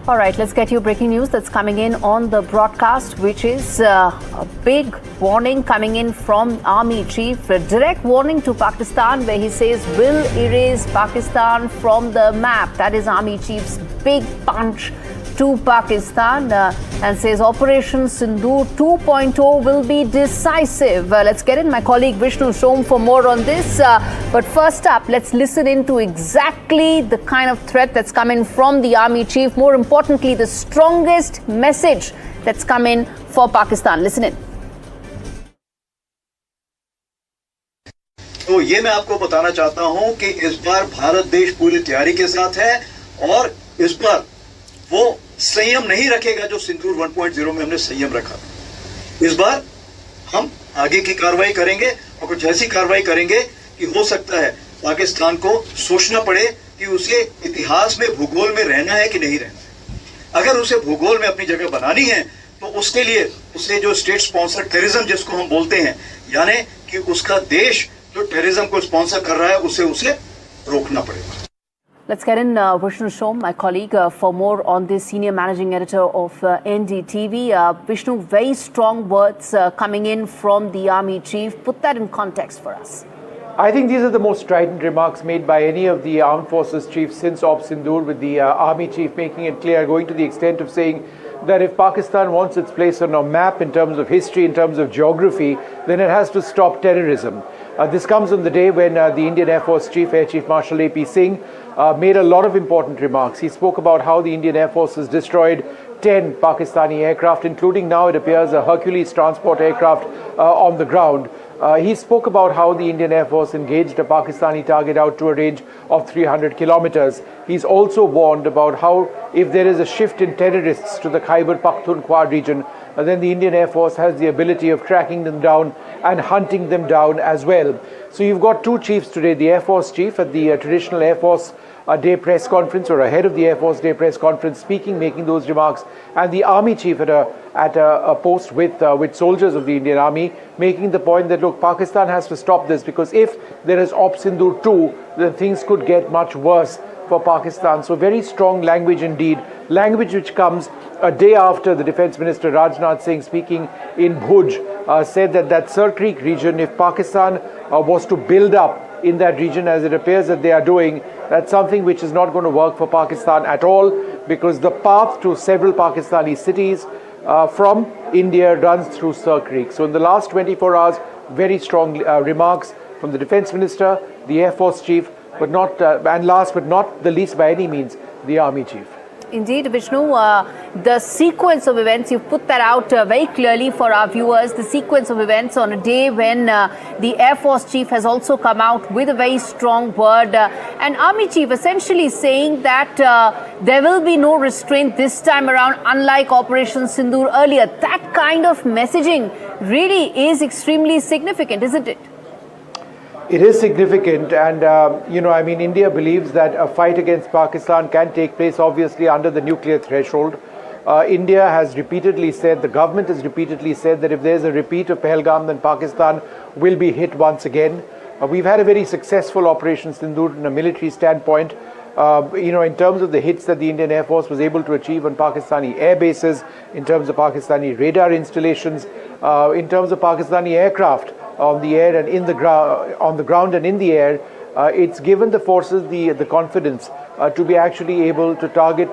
All right, let's get you breaking news that's coming in on the broadcast, which is a big warning coming in from Army Chief. A direct warning to Pakistan where he says will erase Pakistan from the map. That is Army Chief's big punch to Pakistan and says Operation Sindoor 2.0 will be decisive. Let's get in my colleague Vishnu Som for more on this. But first up, let's listen in to exactly the kind of threat that's come in from the Army Chief. More importantly, the strongest message that's come in for Pakistan. Listen in. तो ये मैं आपको बताना चाहता हूं कि इस बार भारत देश पूरी तैयारी के साथ है और इस बार वो संयम नहीं रखेगा जो सिंदूर 1.0 में हमने संयम रखा। इस बार हम आगे की कार्रवाई करेंगे और कुछ ऐसी कार्रवाई करेंगे कि हो सकता है पाकिस्तान को सोचना पड़े कि उसे इतिहास में भूगोल में रहना है कि नहीं रहना है। अगर उसे भूगोल में अपनी जगह बनानी है तो उसके लिए उसे जो स्टेट स्पॉन्सर टेररिज्म जिसको हम बोलते हैं, यानी कि उसका देश जो टेररिज्म को स्पॉन्सर कर रहा है उसे रोकना पड़ेगा। Let's get in Vishnu Som, my colleague, for more on this, senior managing editor of NDTV. Vishnu, very strong words coming in from the Army Chief. Put that in context for us. I think these are the most strident remarks made by any of the armed forces chiefs since Op Sindoor, with the Army Chief making it clear, going to the extent of saying that if Pakistan wants its place on a map in terms of history, in terms of geography, then it has to stop terrorism. This comes on the day when the Indian Air Force Chief, Air Chief Marshal A.P. Singh, made a lot of important remarks. He spoke about how the Indian Air Force has destroyed 10 Pakistani aircraft, including now it appears a Hercules transport aircraft on the ground. He spoke about how the Indian Air Force engaged a Pakistani target out to a range of 300 kilometers. He's also warned about how if there is a shift in terrorists to the Khyber Pakhtunkhwa region, then the Indian Air Force has the ability of tracking them down and hunting them down as well. So you've got two chiefs today, the Air Force Chief at the traditional Air Force Day press conference, or ahead of the Air Force Day press conference, speaking, making those remarks, and the Army Chief at a post with soldiers of the Indian Army, making the point that, look, Pakistan has to stop this, because if there is Op Sindoor 2, then things could get much worse for Pakistan. So very strong language indeed, language which comes a day after the Defence Minister Rajnath Singh, speaking in Bhuj, said that Sir Creek region, if Pakistan was to build up in that region as it appears that they are doing, that's something which is not going to work for Pakistan at all, because the path to several Pakistani cities from India runs through Sir Creek. So in the last 24 hours, very strong remarks from the Defence Minister, the Air Force Chief, but not, and last but not the least by any means, the Army Chief. Indeed, Vishnu, the sequence of events, you've put that out very clearly for our viewers, the sequence of events on a day when the Air Force Chief has also come out with a very strong word. And Army Chief essentially saying that there will be no restraint this time around, unlike Operation Sindoor earlier. That kind of messaging really is extremely significant, isn't it? It is significant, and I mean, India believes that a fight against Pakistan can take place obviously under the nuclear threshold. India has repeatedly said, the government has repeatedly said, that if there's a repeat of Pahalgam, then Pakistan will be hit once again. We've had a very successful Operation Sindoor from a military standpoint. In terms of the hits that the Indian Air Force was able to achieve on Pakistani air bases, in terms of Pakistani radar installations, in terms of Pakistani aircraft on the air and on the ground and in the air, it's given the forces the confidence to be actually able to target